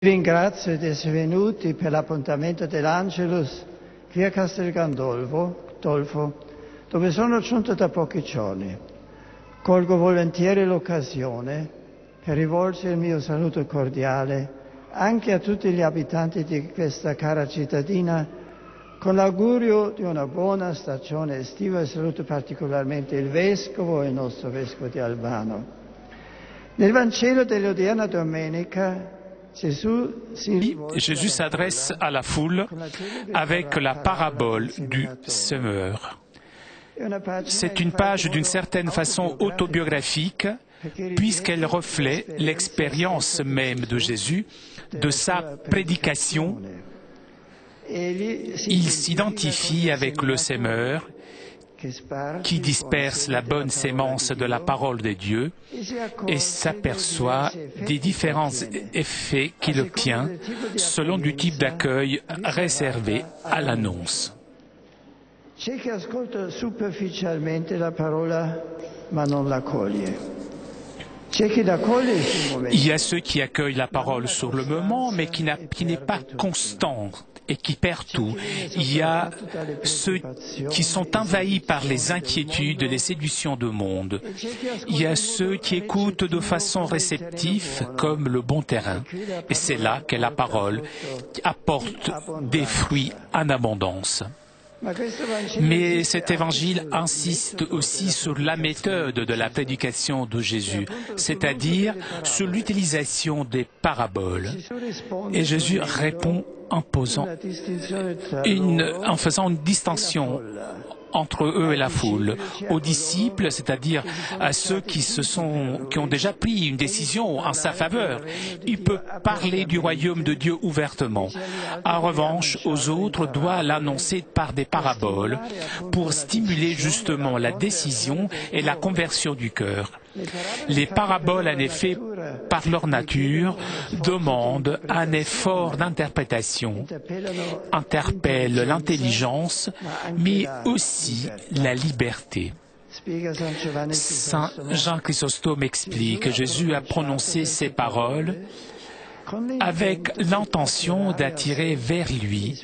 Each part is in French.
Ringrazio di essere venuti per l'appuntamento dell'Angelus qui a Castel Gandolfo, dove sono giunto da pochi giorni. Colgo volentieri l'occasione per rivolgere il mio saluto cordiale anche a tutti gli abitanti di questa cara cittadina, con l'augurio di una buona stagione estiva, e saluto particolarmente il Vescovo e il nostro Vescovo di Albano. Nel Vangelo dell'odierna domenica, Jésus s'adresse à la foule avec la parabole du semeur. C'est une page d'une certaine façon autobiographique, puisqu'elle reflète l'expérience même de Jésus, de sa prédication. Il s'identifie avec le semeur qui disperse la bonne sémence de la parole de Dieu et s'aperçoit des différents effets qu'il obtient selon du type d'accueil réservé à l'annonce. C'è chi ascolta superficialmente la parola ma non la coglie. Il y a ceux qui accueillent la parole sur le moment, mais qui n'est pas constant et qui perd tout. Il y a ceux qui sont envahis par les inquiétudes et les séductions du monde. Il y a ceux qui écoutent de façon réceptive comme le bon terrain. Et c'est là que la parole apporte des fruits en abondance. Mais cet évangile insiste aussi sur la méthode de la prédication de Jésus, c'est-à-dire sur l'utilisation des paraboles. Et Jésus répond en faisant une distinction entre eux et la foule, aux disciples, c'est-à-dire à ceux qui ont déjà pris une décision en sa faveur. Il peut parler du royaume de Dieu ouvertement. En revanche, aux autres, doit l'annoncer par des paraboles pour stimuler justement la décision et la conversion du cœur. Les paraboles, en effet, par leur nature, demandent un effort d'interprétation, interpellent l'intelligence, mais aussi la liberté. Saint Jean Chrysostome explique que Jésus a prononcé ces paroles avec l'intention d'attirer vers lui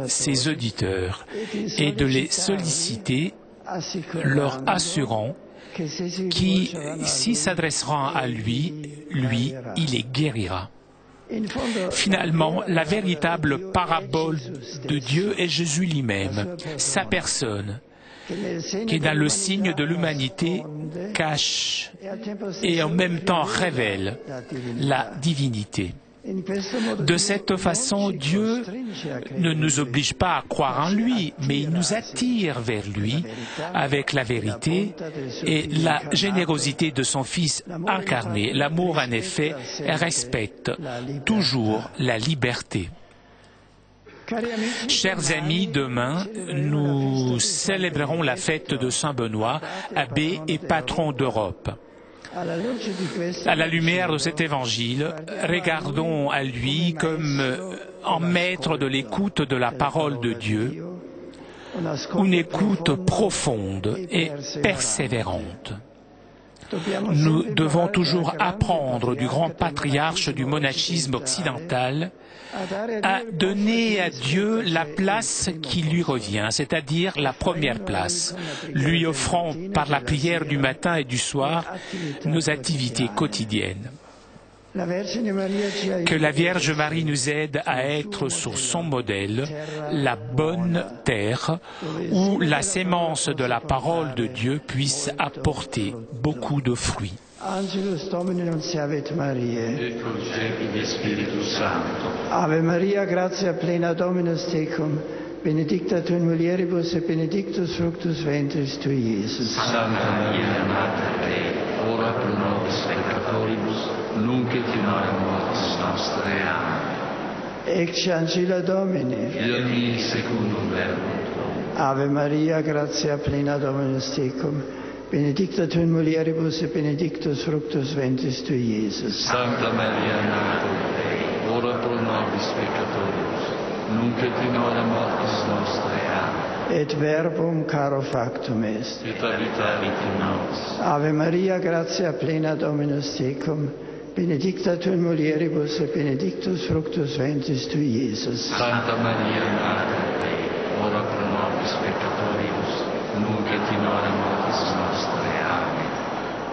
ses auditeurs et de les solliciter, leur assurant qui, s'il s'adressera à lui, il les guérira. Finalement, la véritable parabole de Dieu est Jésus lui-même, sa personne, qui dans le signe de l'humanité cache et en même temps révèle la divinité. De cette façon, Dieu ne nous oblige pas à croire en lui, mais il nous attire vers lui avec la vérité et la générosité de son Fils incarné. L'amour, en effet, respecte toujours la liberté. Chers amis, demain, nous célébrerons la fête de Saint Benoît, abbé et patron d'Europe. À la lumière de cet évangile, regardons à lui comme un maître de l'écoute de la parole de Dieu, une écoute profonde et persévérante. Nous devons toujours apprendre du grand patriarche du monachisme occidental à donner à Dieu la place qui lui revient, c'est-à-dire la première place, lui offrant par la prière du matin et du soir nos activités quotidiennes. Que la Vierge Marie nous aide à être sur son modèle, la bonne terre, où la sémence de la parole de Dieu puisse apporter beaucoup de fruits. Angelus Domini nunciavit Mariae. Et concepit Spiritus Sancto. Ave Maria, gratia plena Dominus tecum, benedicta tu in mulieribus et benedictus fructus ventris tui, Iesus. Santa Maria, Mater Dei, ora pro nobis peccatoribus, nunc et in hora mortis nostre. Amen. Ecce Angela Domini. Fiat mi secundum verbum tuum. Ave Maria, gratia plena Dominus tecum, benedicta tu in mulieribus et benedictus fructus ventris tui, Iesus. Santa Maria, Mater Dei, ora pro nobis peccatoribus, nunc et in hora mortis nostre. Amen. Et verbum caro factum est. Et habitavit in nobis. Ave Maria, gratia plena Dominus tecum, benedicta tu in mulieribus et benedictus fructus ventris tui, Iesus. Santa Maria, Mater Dei, ora pro nobis peccatoribus, nunc et in hora mortis nostre. Amen.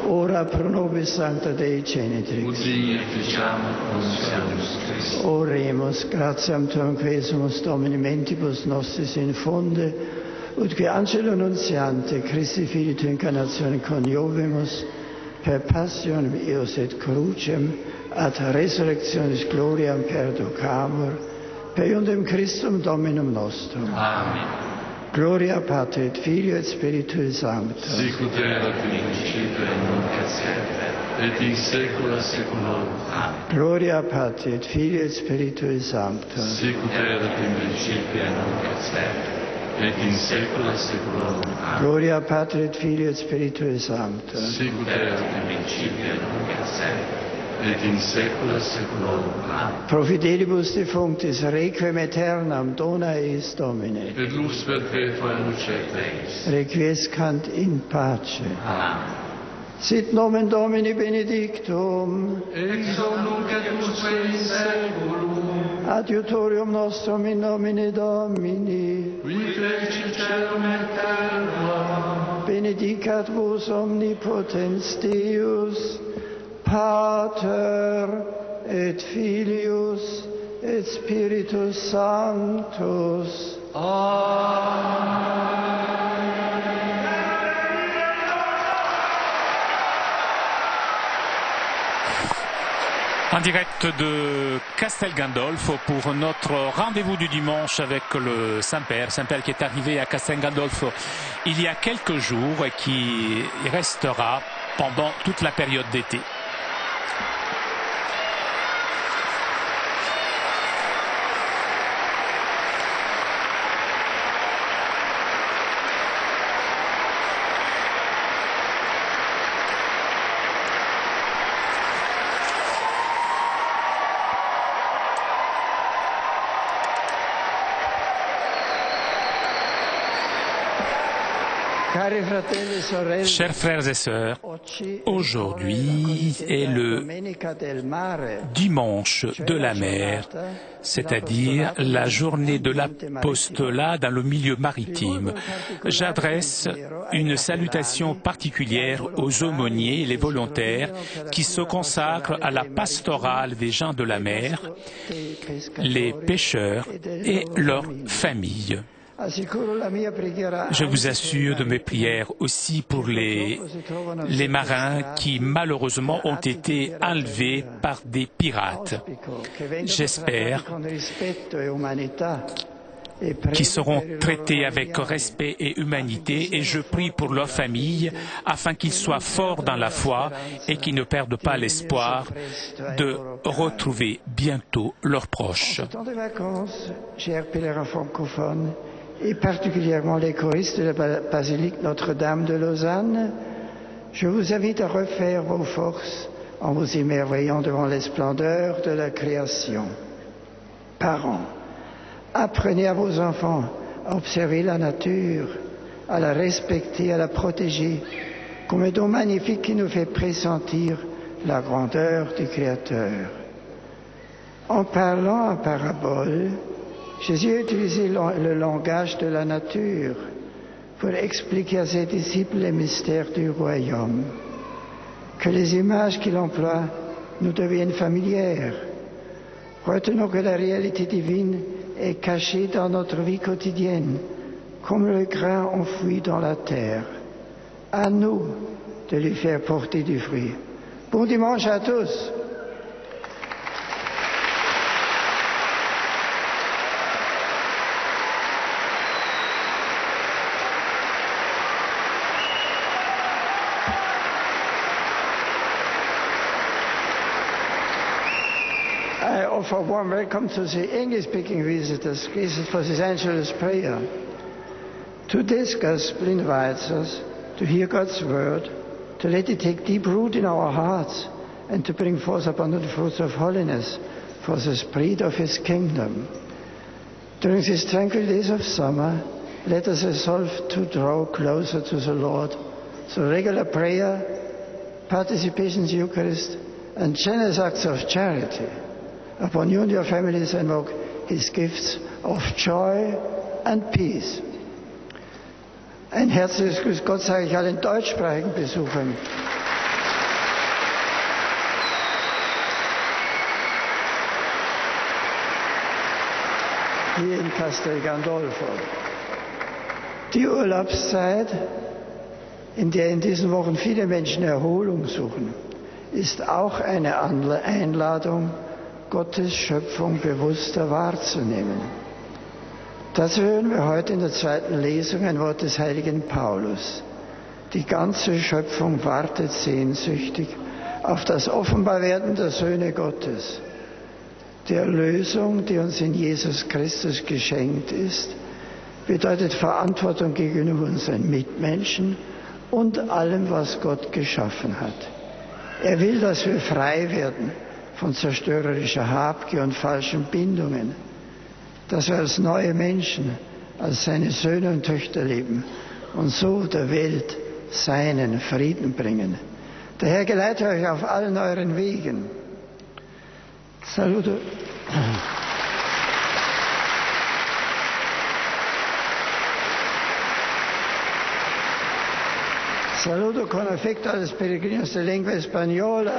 Ora pro nobis Sancta Dei Genitrix. Ut ficiamur conceptus Christi. Oremus, gratiam tuam quesumus Domini mentibus nostris infunde, ut que angelo nuntiante Christi Filii tu incarnatione coniovimus, per passionem eius et crucem, ad resurrectionis gloriam perducamur, per iundem Christum Dominum nostrum. Amen. Gloria Patri et Filio et Spiritui Sancto. Sicut erat in principio et nunc et semper, et in saecula saeculorum. Amen. Gloria Patri et Filio et Spiritui Sancto. Sicut erat in principio et nunc et semper, et in saecula saeculorum. Amen. Gloria Patri et Filio et Spiritui Sancto. Sicut erat in principio et nunc et semper, et in saecula saeculorum. Amen. Pro fidelibus defunctis requiem aeternam dona eis Domine. Et lux perpetua lucet Deis. Requiescant in pace. Amen. Sit nomen Domini benedictum. Ex hoc nunc et usque in saeculum. Adiutorium nostrum in nomine Domini. Qui fecit caelum et terra. Benedicat vos omnipotens Deus, Pater et Filius et Spiritus Sanctus. En direct de Castel Gandolfo pour notre rendez-vous du dimanche avec le Saint-Père qui est arrivé à Castel Gandolfo il y a quelques jours et qui restera pendant toute la période d'été. Chers frères et sœurs, aujourd'hui est le dimanche de la mer, c'est-à-dire la journée de l'apostolat dans le milieu maritime. J'adresse une salutation particulière aux aumôniers et les volontaires qui se consacrent à la pastorale des gens de la mer, les pêcheurs et leurs familles. Je vous assure de mes prières aussi pour les marins qui malheureusement ont été enlevés par des pirates. J'espère qu'ils seront traités avec respect et humanité et je prie pour leurs familles afin qu'ils soient forts dans la foi et qu'ils ne perdent pas l'espoir de retrouver bientôt leurs proches. Et particulièrement les choristes de la basilique Notre-Dame de Lausanne, je vous invite à refaire vos forces en vous émerveillant devant les splendeurs de la création. Parents, apprenez à vos enfants à observer la nature, à la respecter, à la protéger, comme un don magnifique qui nous fait pressentir la grandeur du Créateur. En parlant en parabole, Jésus a utilisé le langage de la nature pour expliquer à ses disciples les mystères du royaume. Que les images qu'il emploie nous deviennent familières. Retenons que la réalité divine est cachée dans notre vie quotidienne, comme le grain enfoui dans la terre. À nous de lui faire porter du fruit. Bon dimanche à tous. I offer a warm welcome to the English-speaking visitors. Jesus for this Angelus prayer. Today's gospel invites us to hear God's word, to let it take deep root in our hearts, and to bring forth abundant fruits of holiness for the spread of His kingdom. During these tranquil days of summer, let us resolve to draw closer to the Lord through regular prayer, participation in the Eucharist, and generous acts of charity. Upon you and your families invoke His gifts of joy and peace. Ein herzliches Grüß Gott sage ich allen deutschsprachigen Besuchern. Hier in Castel Gandolfo. Die Urlaubszeit, in der in diesen Wochen viele Menschen Erholung suchen, ist auch eine Einladung, Gottes Schöpfung bewusster wahrzunehmen. Das hören wir heute in der zweiten Lesung, ein Wort des heiligen Paulus. Die ganze Schöpfung wartet sehnsüchtig auf das Offenbarwerden der Söhne Gottes. Die Erlösung, die uns in Jesus Christus geschenkt ist, bedeutet Verantwortung gegenüber unseren Mitmenschen und allem, was Gott geschaffen hat. Er will, dass wir frei werden von zerstörerischer Habgier und falschen Bindungen, dass wir als neue Menschen, als seine Söhne und Töchter leben und so der Welt seinen Frieden bringen. Der Herr geleite euch auf allen euren Wegen. Saluto. Saluto con affetto a los peregrinos de lengua española.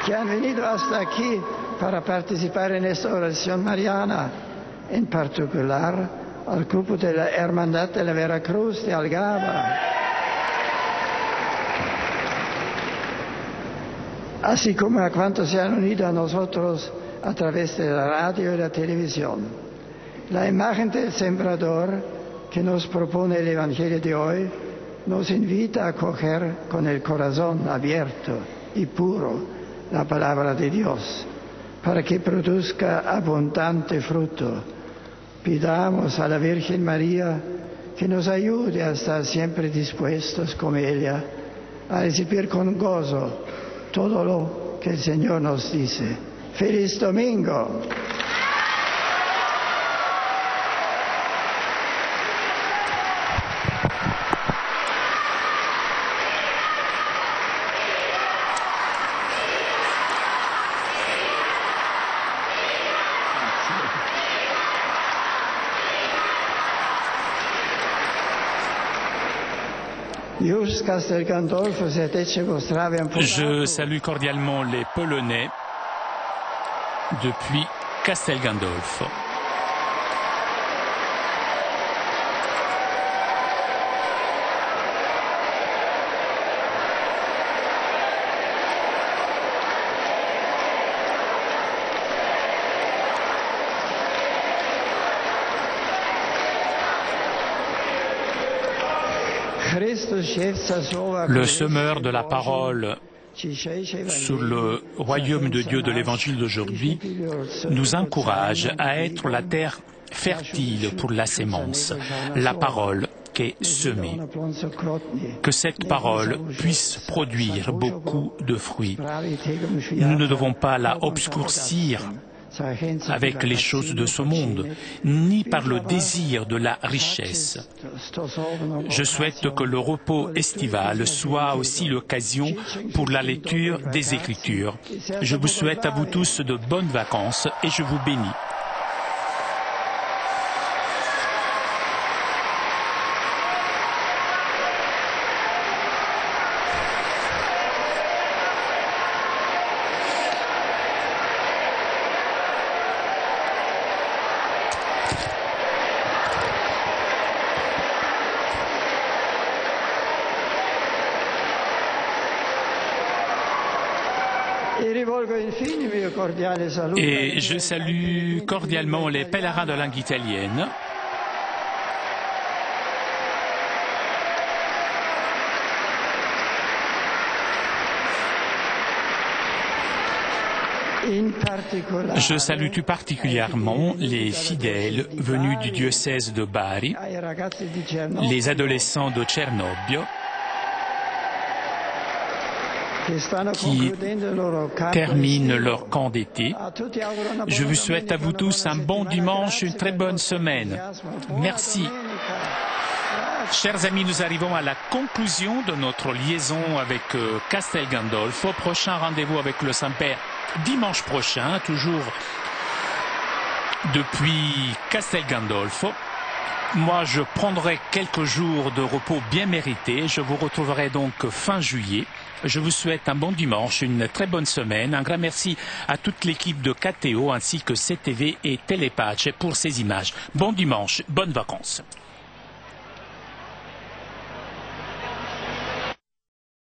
Que han venido hasta aquí para participar en esta oración mariana, en particular al grupo de la Hermandad de la Veracruz de Algaba, así como a cuantos se han unido a nosotros a través de la radio y la televisión. La imagen del sembrador que nos propone el Evangelio de hoy nos invita a acoger con el corazón abierto y puro la palabra de Dios, para que produzca abundante fruto. Pidamos a la Virgen María que nos ayude a estar siempre dispuestos, como ella, a recibir con gozo todo lo que el Señor nos dice. ¡Feliz Domingo! Je salue cordialement les Polonais depuis Castel Gandolfo. Le semeur de la parole sur le royaume de Dieu de l'Évangile d'aujourd'hui nous encourage à être la terre fertile pour la sémence, la parole qui est semée. Que cette parole puisse produire beaucoup de fruits. Nous ne devons pas la obscurcir avec les choses de ce monde, ni par le désir de la richesse. Je souhaite que le repos estival soit aussi l'occasion pour la lecture des Écritures. Je vous souhaite à vous tous de bonnes vacances et je vous bénis. Et je salue cordialement les pèlerins de langue italienne. Je salue tout particulièrement les fidèles venus du diocèse de Bari, les adolescents de Cernobbio, qui terminent leur camp d'été. Je vous souhaite à vous tous un bon dimanche, une très bonne semaine. Merci. Chers amis, nous arrivons à la conclusion de notre liaison avec Castel Gandolfo. Prochain rendez-vous avec le Saint-Père dimanche prochain, toujours depuis Castel Gandolfo. Moi, je prendrai quelques jours de repos bien mérités. Je vous retrouverai donc fin juillet. Je vous souhaite un bon dimanche, une très bonne semaine. Un grand merci à toute l'équipe de KTO ainsi que CTV et Telepace pour ces images. Bon dimanche, bonnes vacances.